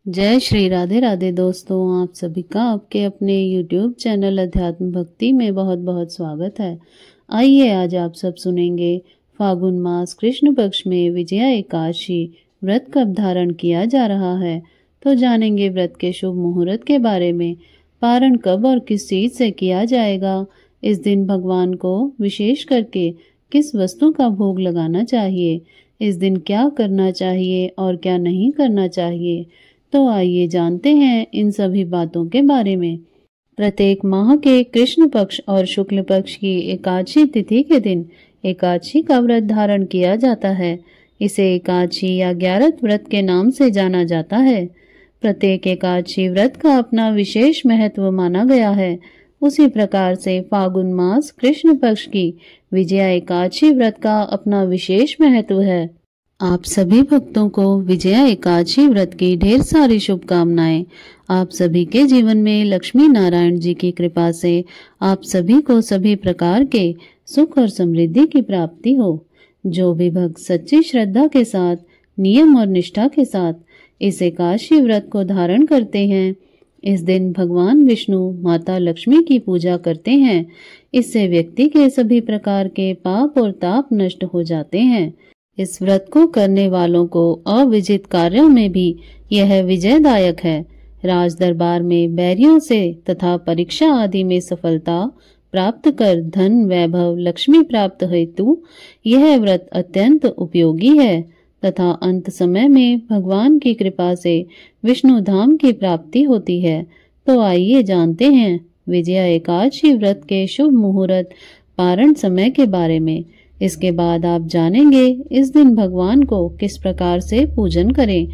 जय श्री राधे राधे दोस्तों, आप सभी का आपके अपने YouTube चैनल अध्यात्म भक्ति में बहुत बहुत स्वागत है। आइए आज आप सब सुनेंगे फागुन मास कृष्ण पक्ष में विजया एकादशी व्रत कब धारण किया जा रहा है, तो जानेंगे व्रत के शुभ मुहूर्त के बारे में। पारण कब और किस चीज से किया जाएगा, इस दिन भगवान को विशेष करके किस वस्तु का भोग लगाना चाहिए, इस दिन क्या करना चाहिए और क्या नहीं करना चाहिए, तो आइए जानते हैं इन सभी बातों के बारे में। प्रत्येक माह के कृष्ण पक्ष और शुक्ल पक्ष की एकादशी तिथि के दिन एकादशी का व्रत धारण किया जाता है। इसे एकादशी या ग्यारत व्रत के नाम से जाना जाता है। प्रत्येक एकादशी व्रत का अपना विशेष महत्व माना गया है। उसी प्रकार से फागुन मास कृष्ण पक्ष की विजया एकादशी व्रत का अपना विशेष महत्व है। आप सभी भक्तों को विजया एकादशी व्रत की ढेर सारी शुभकामनाएं। आप सभी के जीवन में लक्ष्मी नारायण जी की कृपा से आप सभी को सभी प्रकार के सुख और समृद्धि की प्राप्ति हो। जो भी भक्त सच्ची श्रद्धा के साथ, नियम और निष्ठा के साथ इस एकादशी व्रत को धारण करते हैं, इस दिन भगवान विष्णु माता लक्ष्मी की पूजा करते हैं। इससे व्यक्ति के सभी प्रकार के पाप और ताप नष्ट हो जाते हैं। इस व्रत को करने वालों को अविजित कार्यों में भी यह विजयदायक है। राज दरबार में बैरियों से तथा परीक्षा आदि में सफलता प्राप्त कर धन वैभव लक्ष्मी प्राप्त हेतु यह व्रत अत्यंत उपयोगी है तथा अंत समय में भगवान की कृपा से विष्णु धाम की प्राप्ति होती है। तो आइए जानते हैं विजया एकादशी व्रत के शुभ मुहूर्त पारण समय के बारे में। इसके बाद आप जानेंगे इस दिन भगवान को किस प्रकार से पूजन करें।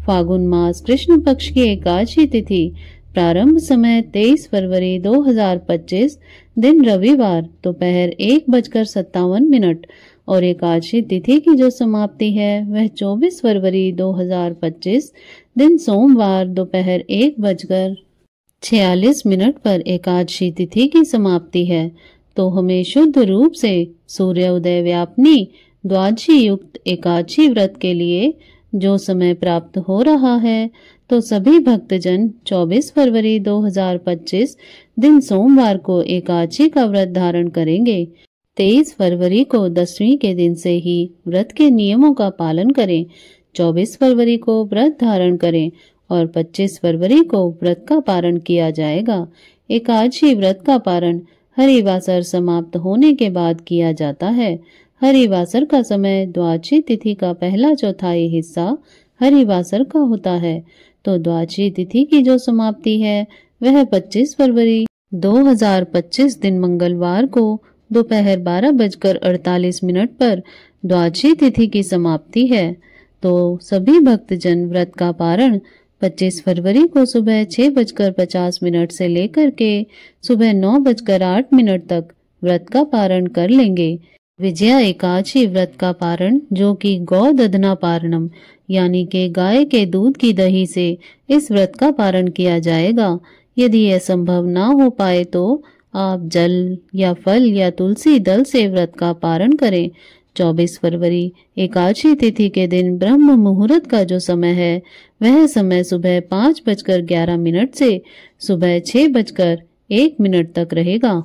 फागुन मास कृष्ण पक्ष की एकादशी तिथि प्रारंभ समय 23 फरवरी 2025 दिन रविवार दोपहर 1:57 और एकादशी तिथि की जो समाप्ति है वह 24 फरवरी 2025 दिन सोमवार दोपहर 1:46 पर एकादशी तिथि की समाप्ति है। तो हमें शुद्ध रूप से सूर्योदय व्यापनी द्वादशी युक्त एकादशी व्रत के लिए जो समय प्राप्त हो रहा है, तो सभी भक्तजन 24 फरवरी 2025 दिन सोमवार को एकादशी का व्रत धारण करेंगे। 23 फरवरी को दशमी के दिन से ही व्रत के नियमों का पालन करें। 24 फरवरी को व्रत धारण करें और 25 फरवरी को व्रत का पारण किया जाएगा। एकादशी व्रत का पारण हरिवासर समाप्त होने के बाद किया जाता है। हरिवासर का समय द्वादशी तिथि का पहला चौथाई हिस्सा हरिवासर का होता है। तो द्वादशी तिथि की जो समाप्ति है वह 25 फरवरी 2025 दिन मंगलवार को दोपहर 12:48 पर द्वादशी तिथि की समाप्ति है। तो सभी भक्तजन व्रत का पारण 25 फरवरी को सुबह 6:50 से लेकर के सुबह 9:08 तक व्रत का पारण कर लेंगे। विजया एकादशी व्रत का पारण जो कि गौ दधना पारणम यानी के गाय के दूध की दही से इस व्रत का पारण किया जाएगा। यदि यह संभव ना हो पाए तो आप जल या फल या तुलसी दल से व्रत का पारण करें। 24 फरवरी एकादशी तिथि के दिन ब्रह्म मुहूर्त का जो समय है वह समय सुबह 5:11 से सुबह 6:01 तक रहेगा।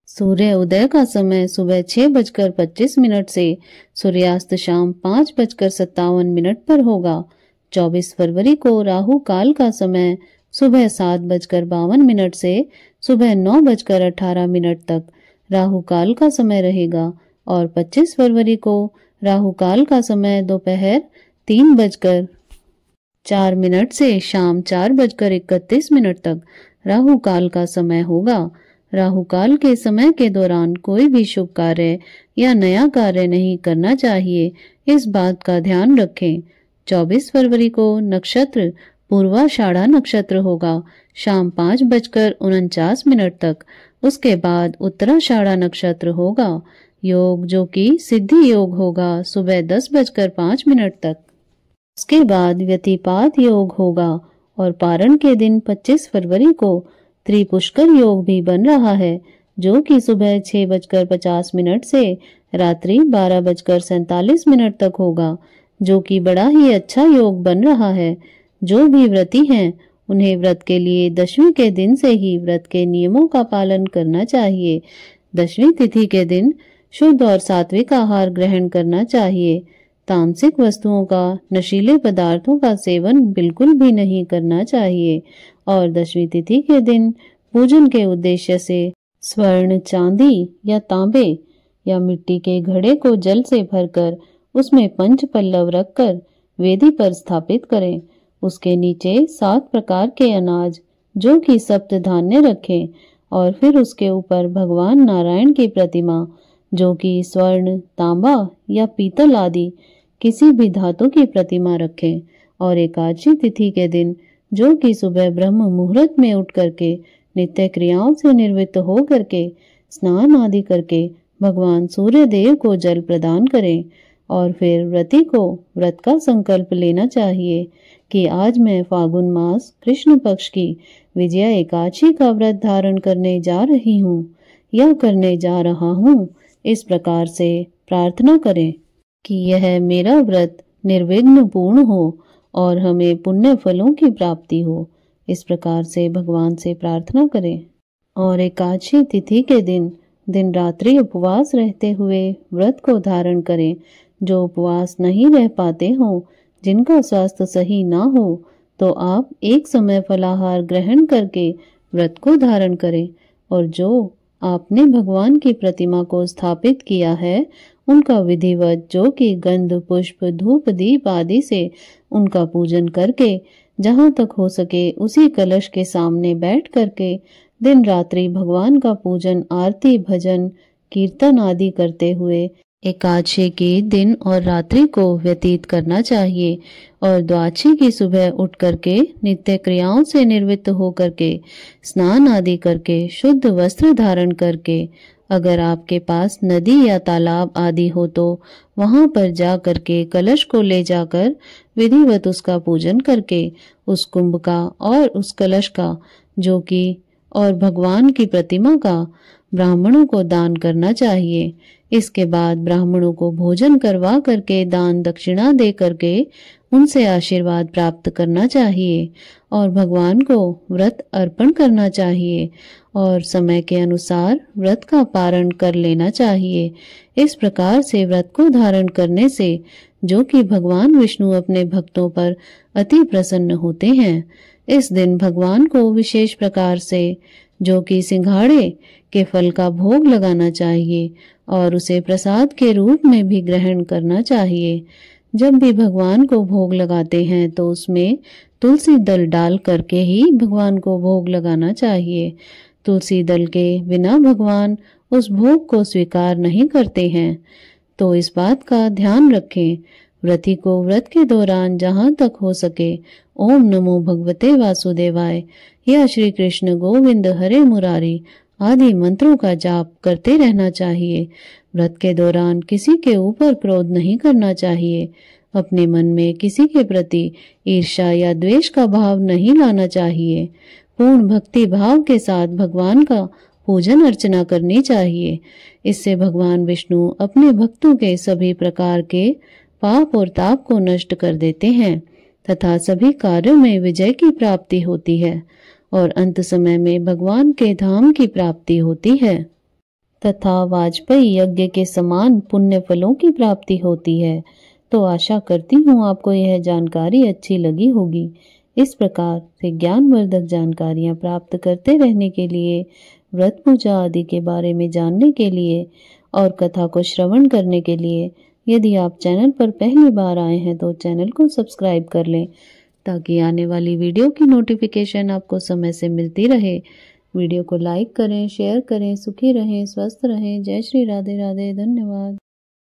सूर्य उदय का समय सुबह 6:25 से सूर्यास्त शाम 5:57 पर होगा। 24 फरवरी को राहु काल का समय सुबह 7:52 से सुबह 9:18 तक राहु काल का समय रहेगा और 25 फरवरी को राहु काल का समय दोपहर 3:04 से शाम 4:31 तक राहु काल का समय होगा। राहु काल के समय के दौरान कोई भी शुभ कार्य या नया कार्य नहीं करना चाहिए, इस बात का ध्यान रखें। 24 फरवरी को नक्षत्र पूर्वाषाढ़ा नक्षत्र होगा शाम 5:49 तक। उसके बाद उत्तराषाढ़ा नक्षत्र होगा। योग जो कि सिद्धि योग होगा सुबह 10:05 तक। उसके बाद व्यतिपात योग होगा और पारण के दिन 25 फरवरी को त्रिपुष्कर योग भी बन रहा है जो कि सुबह 6:50 से रात्रि 12:47 तक होगा, जो कि बड़ा ही अच्छा योग बन रहा है। जो भी व्रती हैं उन्हें व्रत के लिए दशमी के दिन से ही व्रत के नियमों का पालन करना चाहिए। दशमी तिथि के दिन शुद्ध और सात्विक आहार ग्रहण करना चाहिए। तामसिक वस्तुओं का, नशीले पदार्थों का सेवन बिल्कुल भी नहीं करना चाहिए। और दशमी तिथि के दिन पूजन के उद्देश्य से स्वर्ण, चांदी या तांबे या मिट्टी के घड़े को जल से भरकर उसमें पंच पल्लव रखकर वेदी पर स्थापित करें। उसके नीचे 7 प्रकार के अनाज जो कि सप्त धान्य रखें और फिर उसके ऊपर भगवान नारायण की प्रतिमा जो कि स्वर्ण, तांबा या पीतल आदि किसी भी धातु की प्रतिमा रखें। और एकादशी तिथि के दिन जो कि सुबह ब्रह्म मुहूर्त में उठ करके नित्य क्रियाओं से निवृत्त हो करके स्नान आदि करके भगवान सूर्य देव को जल प्रदान करें। और फिर व्रती को व्रत का संकल्प लेना चाहिए कि आज मैं फागुन मास कृष्ण पक्ष की विजया एकादशी का व्रत धारण करने जा रही हूँ या करने जा रहा हूँ। इस प्रकार से प्रार्थना करें कि यह मेरा व्रत निर्विघ्न पूर्ण हो और हमें पुण्य फलों की प्राप्ति हो। इस प्रकार से भगवान से प्रार्थना करें। और एकादशी तिथि के दिन रात्रि उपवास रहते हुए व्रत को धारण करें। जो उपवास नहीं रह पाते हों, जिनका स्वास्थ्य सही ना हो, तो आप एक समय फलाहार ग्रहण करके व्रत को धारण करें। और जो आपने भगवान की प्रतिमा को स्थापित किया है उनका विधिवत जो कि गंध, पुष्प, धूप, दीप आदि से उनका पूजन करके जहाँ तक हो सके उसी कलश के सामने बैठ करके दिन रात्रि भगवान का पूजन, आरती, भजन, कीर्तन आदि करते हुए एकादशी के दिन और रात्रि को व्यतीत करना चाहिए। और द्वादशी की सुबह उठ करके नित्य क्रियाओं से निवृत्त हो करके स्नान आदि करके शुद्ध वस्त्र धारण करके अगर आपके पास नदी या तालाब आदि हो तो वहां पर जा करके कलश को ले जाकर विधिवत उसका पूजन करके उस कुंभ का और उस कलश का जो कि और भगवान की प्रतिमा का ब्राह्मणों को दान करना चाहिए। इसके बाद ब्राह्मणों को भोजन करवा करके दान दक्षिणा दे करके उनसे आशीर्वाद प्राप्त करना चाहिए और भगवान को व्रत अर्पण करना चाहिए और समय के अनुसार व्रत का पारण कर लेना चाहिए। इस प्रकार से व्रत को धारण करने से जो कि भगवान विष्णु अपने भक्तों पर अति प्रसन्न होते हैं। इस दिन भगवान को विशेष प्रकार से जो कि सिंघाड़े के फल का भोग लगाना चाहिए और उसे प्रसाद के रूप में भी ग्रहण करना चाहिए। जब भी भगवान को भोग लगाते हैं तो उसमें तुलसी दल डाल करके ही भगवान को भोग लगाना चाहिए। तुलसी दल के बिना भगवान उस भोग को स्वीकार नहीं करते हैं, तो इस बात का ध्यान रखें। व्रती को व्रत के दौरान जहाँ तक हो सके ओम नमो भगवते वासुदेवाय या श्री कृष्ण गोविंद हरे मुरारी आदि मंत्रों का जाप करते रहना चाहिए। व्रत के दौरान किसी के ऊपर क्रोध नहीं करना चाहिए। अपने मन में किसी के प्रति ईर्ष्या या द्वेष का भाव नहीं लाना चाहिए। पूर्ण भक्ति भाव के साथ भगवान का पूजन अर्चना करनी चाहिए। इससे भगवान विष्णु अपने भक्तों के सभी प्रकार के पाप और ताप को नष्ट कर देते हैं तथा सभी कार्यों में विजय की प्राप्ति होती है और अंत समय में भगवान के धाम की प्राप्ति होती है तथा वाजपेयी यज्ञ के समान पुण्य फलों की प्राप्ति होती है। तो आशा करती हूँ आपको यह जानकारी अच्छी लगी होगी। इस प्रकार से ज्ञानवर्धक जानकारियाँ प्राप्त करते रहने के लिए, व्रत पूजा आदि के बारे में जानने के लिए और कथा को श्रवण करने के लिए यदि आप चैनल पर पहली बार आए हैं तो चैनल को सब्सक्राइब कर लें ताकि आने वाली वीडियो की नोटिफिकेशन आपको समय से मिलती रहे। वीडियो को लाइक करें, शेयर करें। सुखी रहें, स्वस्थ रहें। जय श्री राधे राधे। धन्यवाद।